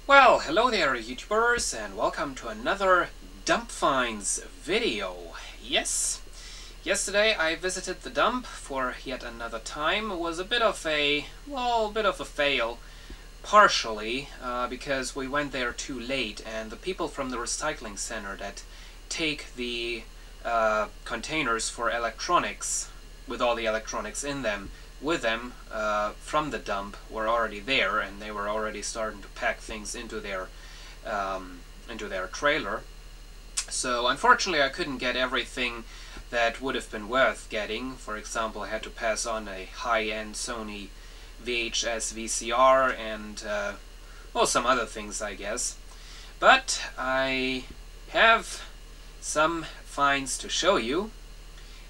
Well, hello there YouTubers, and welcome to another dump finds video. Yes, yesterday I visited the dump for yet another time. It was a bit of a, fail, partially, because we went there too late, and the people from the recycling center that take the containers for electronics, with all the electronics in them, with them from the dump were already there, and they were already starting to pack things into their trailer. So unfortunately I couldn't get everything that would have been worth getting. For example, I had to pass on a high-end Sony VHS VCR and well, some other things, I guess. But I have some finds to show you.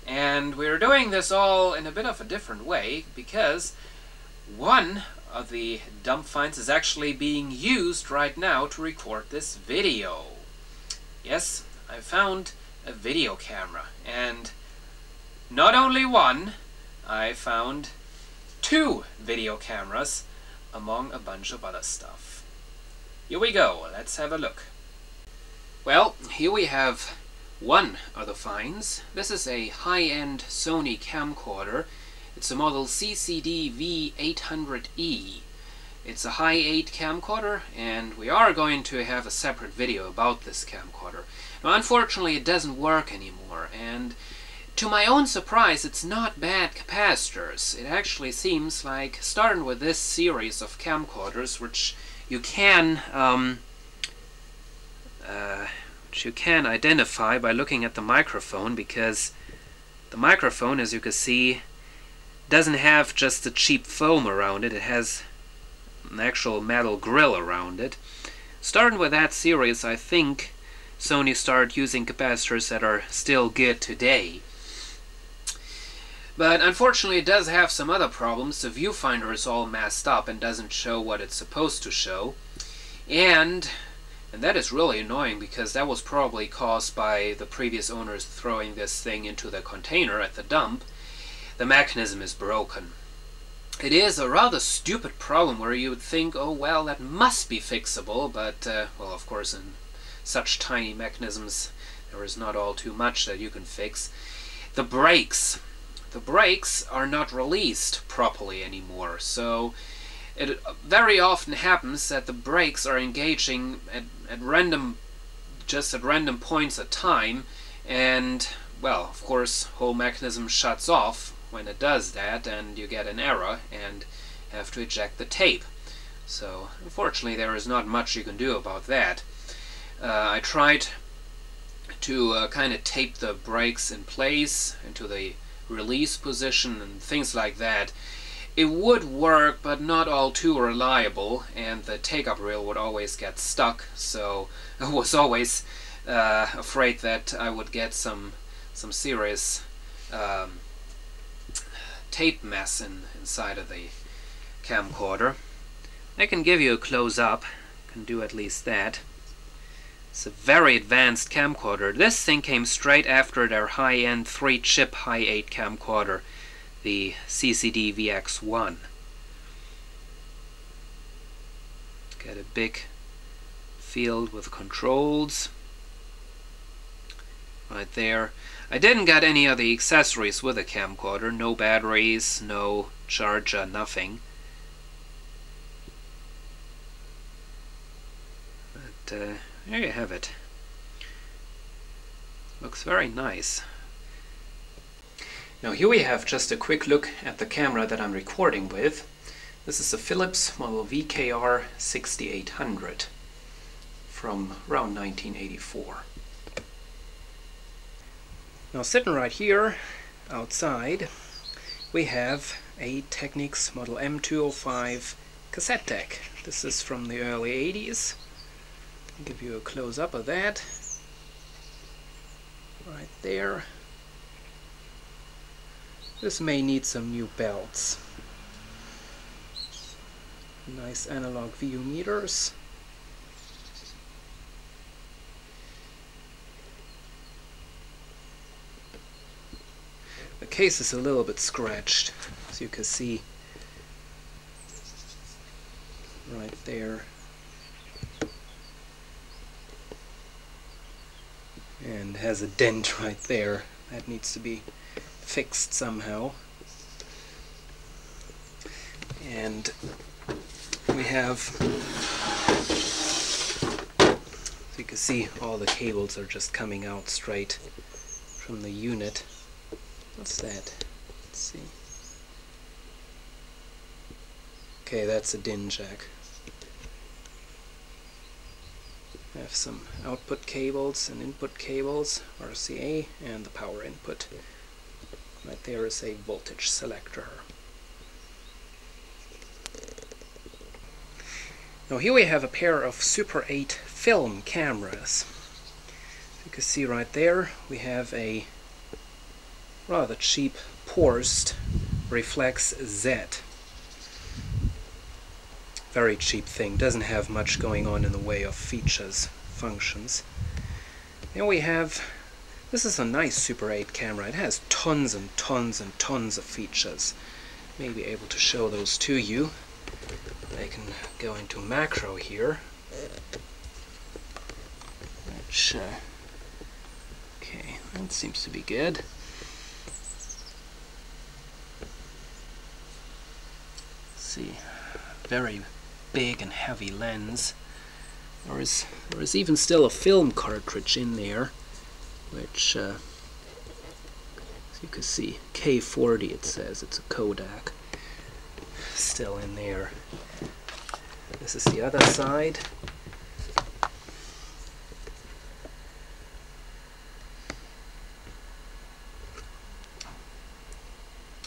And we're doing this all in a bit of a different way, because one of the dump finds is actually being used right now to record this video. Yes, I found a video camera, and not only one, I found two video cameras among a bunch of other stuff. Here we go, let's have a look. Well, here we have one of the finds. This is a high-end Sony camcorder. It's a model CCD V800E. It's a high 8 camcorder, and we are going to have a separate video about this camcorder. Now, unfortunately, it doesn't work anymore, and to my own surprise, it's not bad capacitors. It actually seems like, starting with this series of camcorders, which you can identify by looking at the microphone, because the microphone, as you can see, doesn't have just a cheap foam around it. It has an actual metal grill around it. Starting with that series, I think Sony started using capacitors that are still good today. But unfortunately it does have some other problems. The viewfinder is all messed up and doesn't show what it's supposed to show. And that is really annoying, because that was probably caused by the previous owners throwing this thing into the container at the dump. The mechanism is broken. It is a rather stupid problem where you would think, oh well, that must be fixable, but well, of course in such tiny mechanisms there is not all too much that you can fix. The brakes are not released properly anymore, so it very often happens that the brakes are engaging at random points at time, and well, of course, whole mechanism shuts off when it does that, and you get an error and have to eject the tape. So unfortunately there is not much you can do about that. I tried to kind of tape the brakes in place into the release position and things like that. It would work, but not all too reliable, and the take-up reel would always get stuck, so I was always afraid that I would get some serious tape mess inside of the camcorder. I can give you a close-up, can do at least that. It's a very advanced camcorder. This thing came straight after their high-end 3-chip high 8 camcorder, the CCD VX1. Got a big field with controls right there. I didn't get any of the accessories with the camcorder, no batteries, no charger, nothing. But there you have it. Looks very nice. Now here we have just a quick look at the camera that I'm recording with. This is a Philips model VKR 6800 from around 1984. Now sitting right here outside we have a Technics model M205 cassette deck. This is from the early 80s. I'll give you a close-up of that. Right there. This may need some new belts. Nice analog view meters. The case is a little bit scratched, as you can see right there. and has a dent right there. That needs to be fixed somehow. And we have, so you can see all the cables are just coming out straight from the unit. What's that? Let's see. Okay, that's a DIN jack. I have some output cables and input cables, RCA, and the power input. Right there is a voltage selector. Now here we have a pair of Super 8 film cameras. You can see right there we have a rather cheap Porst Reflex Z. Very cheap thing, doesn't have much going on in the way of features, functions. Then we have, this is a nice Super 8 camera. It has tons and tons and tons of features. May be able to show those to you. I can go into macro here, which, okay, that seems to be good. Let's see, very big and heavy lens. There is even still a film cartridge in there, which, as you can see, K40 it says, it's a Kodak, still in there. This is the other side.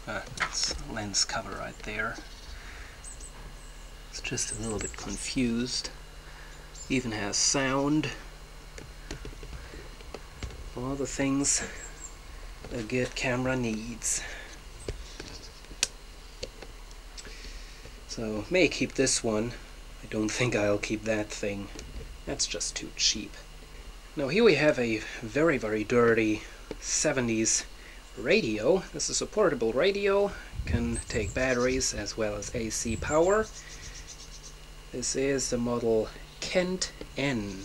That's a lens cover right there. It's just a little bit confused. Even has sound. All the things a good camera needs. So may keep this one. I don't think I'll keep that thing. That's just too cheap. Now here we have a very, very dirty 70s radio. This is a portable radio. Can take batteries as well as AC power. This is the model Kent N.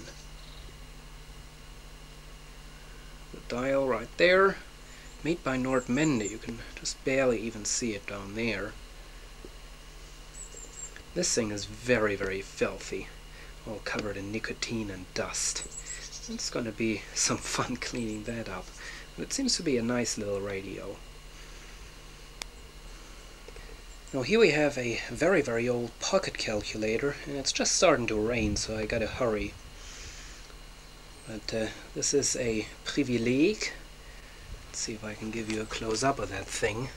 The dial right there. Made by Nordmende. You can just barely even see it down there. This thing is very, very filthy, all covered in nicotine and dust. It's going to be some fun cleaning that up. But it seems to be a nice little radio. Now here we have a very, very old pocket calculator, and it's just starting to rain, so I gotta hurry. But this is a Privileg. Let's see if I can give you a close-up of that thing.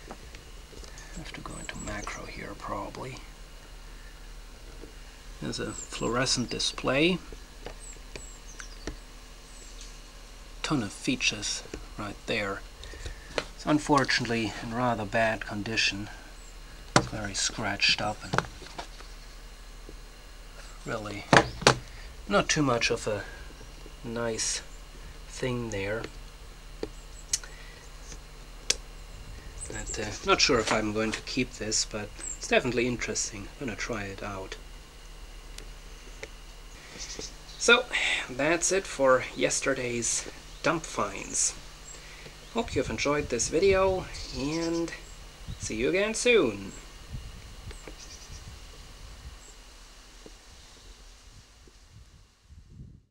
I have to go into macro here probably. There's a fluorescent display. Ton of features right there. It's unfortunately in rather bad condition. It's very scratched up and really not too much of a nice thing there. But, not sure if I'm going to keep this, but it's definitely interesting. I'm going to try it out. So, that's it for yesterday's dump finds. Hope you've enjoyed this video, and see you again soon.